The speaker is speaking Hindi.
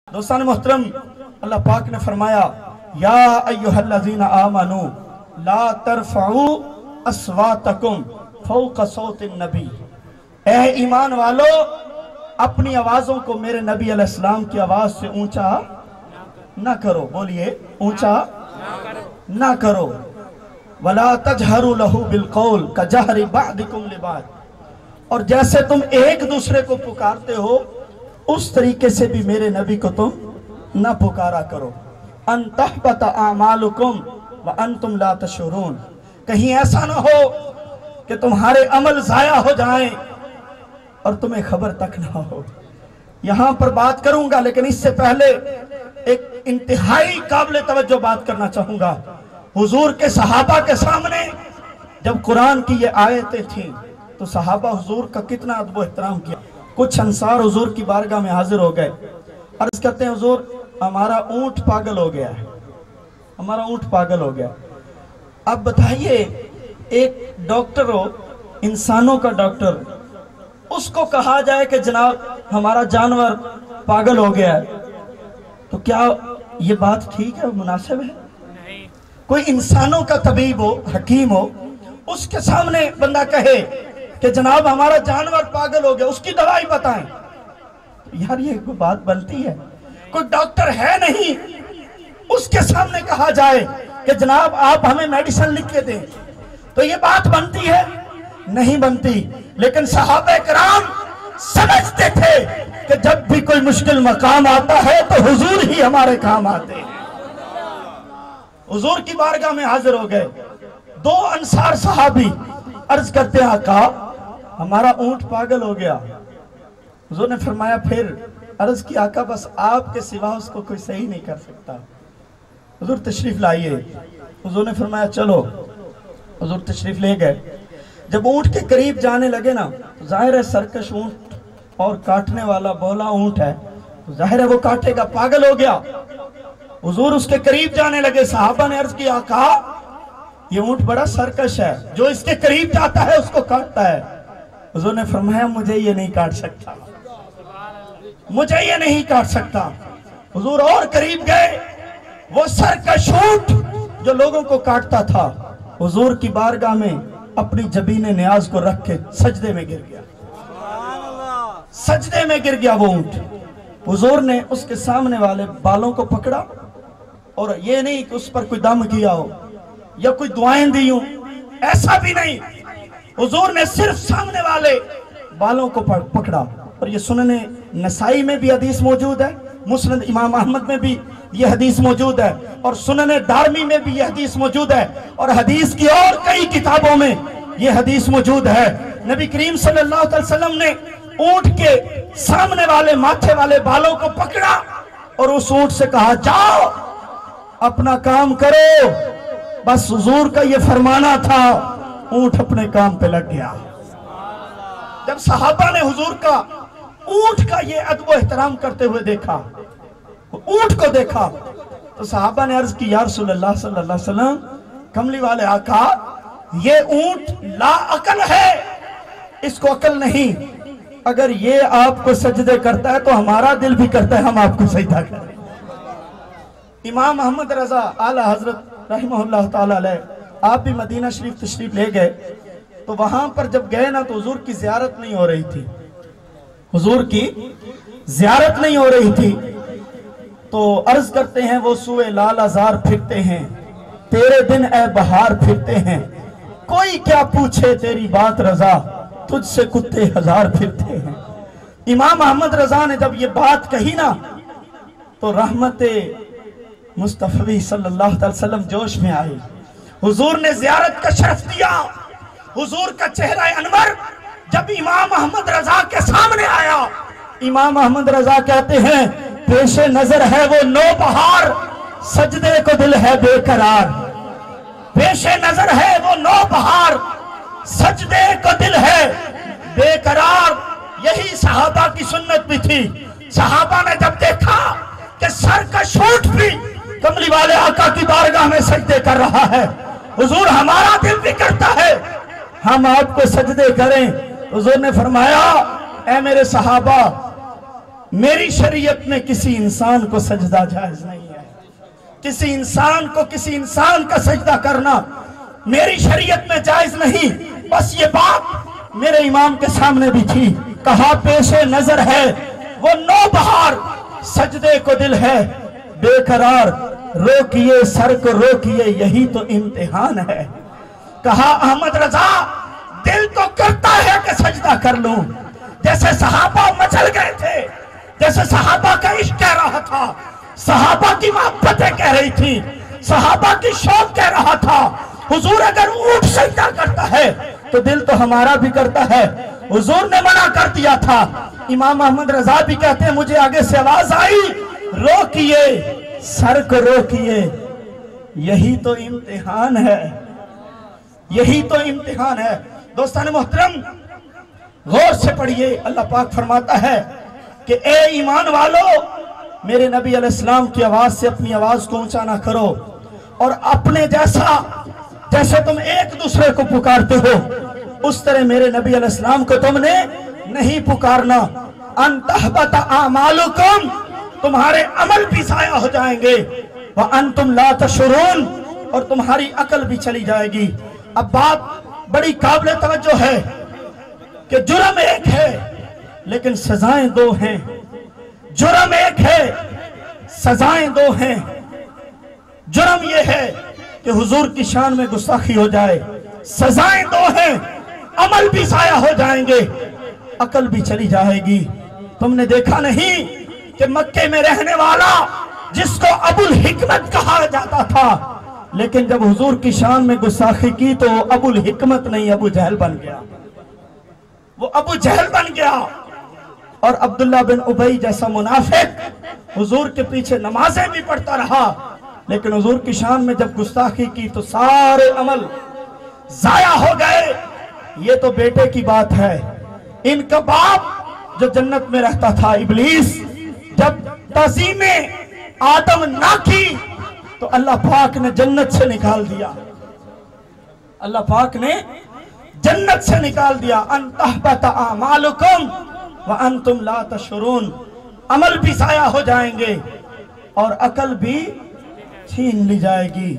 दोस्तान मोहतरम, अल्लाह पाक ने फरमाया या अय्युहल्लज़ीना आमनू ला तरफ़ऊ अस्वातकुम फ़ौक़ सौतिन नबी। ए ईमान वालो, अपनी आवाजों को मेरे नबी अलैहिस्सलाम की आवाज से ऊंचा ना करो। बोलिए, ऊंचा ना करो। वला तजहरू लहू बिलकौल कजहरि बअदिकुम लिबाद। और जैसे तुम एक दूसरे को पुकारते हो उस तरीके से भी मेरे नबी को तुम ना पुकारा करो। अन तहबत आमालुकुम व अंतुम ला तशउरून। कहीं ऐसा ना हो कि तुम्हारे अमल जाया हो जाएं और तुम्हें खबर तक ना हो। यहां पर बात करूंगा, लेकिन इससे पहले एक इंतहाई काबिल तवज्जो बात करना चाहूंगा। हुजूर के सहाबा के सामने जब कुरान की ये आयतें थी तो सहाबा हुजूर का कितना अदब एहतराम किया। कुछ अंसार हुजूर की बारगाह में हाजिर हो गए, अर्ज करते हैं हुजूर हमारा ऊंट पागल हो गया है, हमारा ऊंट पागल हो गया। अब बताइए, एक डॉक्टर हो, इंसानों का डॉक्टर, उसको कहा जाए कि जनाब हमारा जानवर पागल हो गया है, तो क्या ये बात ठीक है, मुनासिब है? कोई इंसानों का तबीब हो, हकीम हो, उसके सामने बंदा कहे कि जनाब हमारा जानवर पागल हो गया, उसकी दवाई बताएं, तो यार ये कोई बात बनती है? कोई डॉक्टर है नहीं, उसके सामने कहा जाए कि जनाब आप हमें मेडिसिन लिख के दें, तो ये बात बनती है? नहीं बनती। लेकिन सहाबा किराम समझते थे कि जब भी कोई मुश्किल मकाम आता है तो हुजूर ही हमारे काम आते हैं। हुजूर की बारगाह में हाजिर हो गए दो अंसार सहाबी, अर्ज करते हैं आका हमारा ऊंट पागल हो गया। हुजूर ने फरमाया, फिर अर्ज की आका बस आपके सिवा उसको कोई सही नहीं कर सकता, हुजूर तशरीफ लाइए। हुजूर ने फरमाया चलो। हुजूर तशरीफ ले गए। जब ऊंट के करीब जाने लगे ना, तो जाहिर है सरकश ऊंट और काटने वाला बोला ऊंट है, तो जाहिर है वो काटेगा, पागल हो गया। हुजूर उसके करीब जाने लगे। सहाबा ने अर्ज किया, आका ये ऊंट बड़ा सरकश है, जो इसके करीब जाता है उसको काटता है। हुजूर ने फरमाया मुझे ये नहीं काट सकता, मुझे ये नहीं काट सकता। हुजूर और करीब गए, वो सरकश ऊंट जो लोगों को काटता था हुजूर की बारगाह में अपनी जबीने न्याज को रख के सजदे में गिर गया, सजदे में गिर गया वो ऊंट। हुजूर ने उसके सामने वाले बालों को पकड़ा, और ये नहीं कि उस पर कोई दम किया हो या कोई दुआएं दी हो, ऐसा भी नहीं। हुजूर ने सिर्फ सामने वाले बालों को पकड़ा। और ये सुनने नसाई में भी हदीस मौजूद है, मुस्नद इमाम अहमद में भी ये हदीस मौजूद है, और सुनने दारमी में भी ये हदीस मौजूद है, और हदीस की और कई किताबों में ये हदीस मौजूद है। नबी करीम सल्लल्लाहु अलैहि वसल्लम ने ऊंट के सामने वाले माथे वाले बालों को पकड़ा और उस ऊंट से कहा, जाओ अपना काम करो। बस हुजूर का ये फरमाना था, ऊंट अपने काम पे लग गया। जब सहाबा ने हुजूर का ऊंट का ये अदब एहतराम करते हुए देखा, ऊंट को देखा, तो सहाबा ने अर्ज की, या रसूलल्लाह सल्लल्लाहु अलैहि वसल्लम, कमली वाले आका, ये ऊंट ला अकल है, इसको अकल नहीं। अगर ये आपको सजदे करता है तो हमारा दिल भी करता है हम आपको सजदा करें। इमाम अहमद रजा आला हजरत रहमहुल्लाह ताला अलैह आप भी मदीना शरीफ तशरीफ ले गए, तो वहां पर जब गए ना तो हुजूर की जियारत नहीं हो रही थी, हुजूर की जियारत नहीं हो रही थी। तो अर्ज करते हैं, वो सुए लाल आजार फिरते हैं, तेरे दिन ए बहार फिरते हैं, कोई क्या पूछे तेरी बात रजा, तुझसे कुत्ते हजार फिरते हैं। इमाम अहमद रजा ने जब ये बात कही ना, तो रहमते मुस्तफी सल्लल्लाहु अलैहि वसल्लम जोश में आई। हुजूर ने जियारत का शर्फ दिया। हुजूर का चेहरा अनवर जब इमाम अहमद रजा के सामने आया, इमाम अहमद रजा कहते हैं, पेशे नजर है वो नौबहार, सजदे को दिल है बेकरार। पेशे नजर है वो नौबहार, सजदे को दिल है बेकरार। यही सहाबा की सुन्नत भी थी। सहाबा ने जब देखा कि सर का ऊंट भी कमली वाले आका की बारगाह में सजदे कर रहा है, हुजूर हमारा दिल भी करता है हम आपको सजदे करें। हुजूर ने फरमाया, ऐ मेरे सहाबा, मेरी शरीयत में किसी इंसान को सजदा जायज नहीं है। किसी इंसान को किसी इंसान का सजदा करना मेरी शरीयत में जायज नहीं। बस ये बात मेरे इमाम के सामने भी थी। कहा पेशे नजर है वो नौबहार, सजदे को दिल है बेकरार, रोकिए सर को रोकिए यही तो इम्तिहान है। कहा अहमद रजा दिल तो करता है कि सजदा कर लूं, जैसे सहाबा मचल गए थे, जैसे सहाबा का इश्क कह रहा था, सहाबा की मोहब्बतें कह रही थी, सहाबा की शौक कह रहा था। हुजूर अगर ऊंट सजदा करता है तो दिल तो हमारा भी करता है। हुजूर ने मना कर दिया था। इमाम अहमद रजा भी कहते हैं मुझे आगे से आवाज आई, रोकिए सर को रोकिए यही तो इम्तिहान है, यही तो इम्तिहान है। दोस्तान मोहतरम गौर से पढ़िए। अल्लाह पाक फरमाता है कि ए ईमान वालों, मेरे नबी अलैहिस्सलाम की आवाज से अपनी आवाज को ऊंचा ना करो, और अपने जैसे तुम एक दूसरे को पुकारते हो उस तरह मेरे नबी अलैहिस्सलाम को तुमने नहीं पुकारना। अनतहबत आमालुकुम, तुम्हारे अमल भी जाया हो जाएंगे, व अंतुम ला तशुरून, और तुम्हारी अकल भी चली जाएगी। अब बात बड़ी काबिल तवज्जो है कि जुर्म एक है लेकिन सजाएं दो हैं। जुर्म एक है, सजाएं दो हैं। जुर्म यह है कि हुजूर की शान में गुस्ताखी हो जाए, सजाएं दो हैं, अमल भी जाया हो जाएंगे, अकल भी चली जाएगी। तुमने देखा नहीं कि मक्के में रहने वाला जिसको अबुल हिकमत कहा जाता था, लेकिन जब हुजूर की शान में गुस्ताखी की तो अबुल हिकमत नहीं अबू जहल बन गया, वो अबू जहल बन गया। और अब्दुल्ला बिन उबई जैसा मुनाफिक हुजूर के पीछे नमाजें भी पढ़ता रहा, लेकिन हुजूर की शान में जब गुस्ताखी की तो सारे अमल जाया हो गए। ये तो बेटे की बात है। इनका बाप जो जन्नत में रहता था इब्लीस, जब तज़ीमे आदम ना की तो अल्लाह पाक ने जन्नत से निकाल दिया, अल्लाह पाक ने जन्नत से निकाल दिया। अनतहबत आमालुकुम व अंतुम ला तशुरून, अमल भी जाया हो जाएंगे और अकल भी छीन ली जाएगी।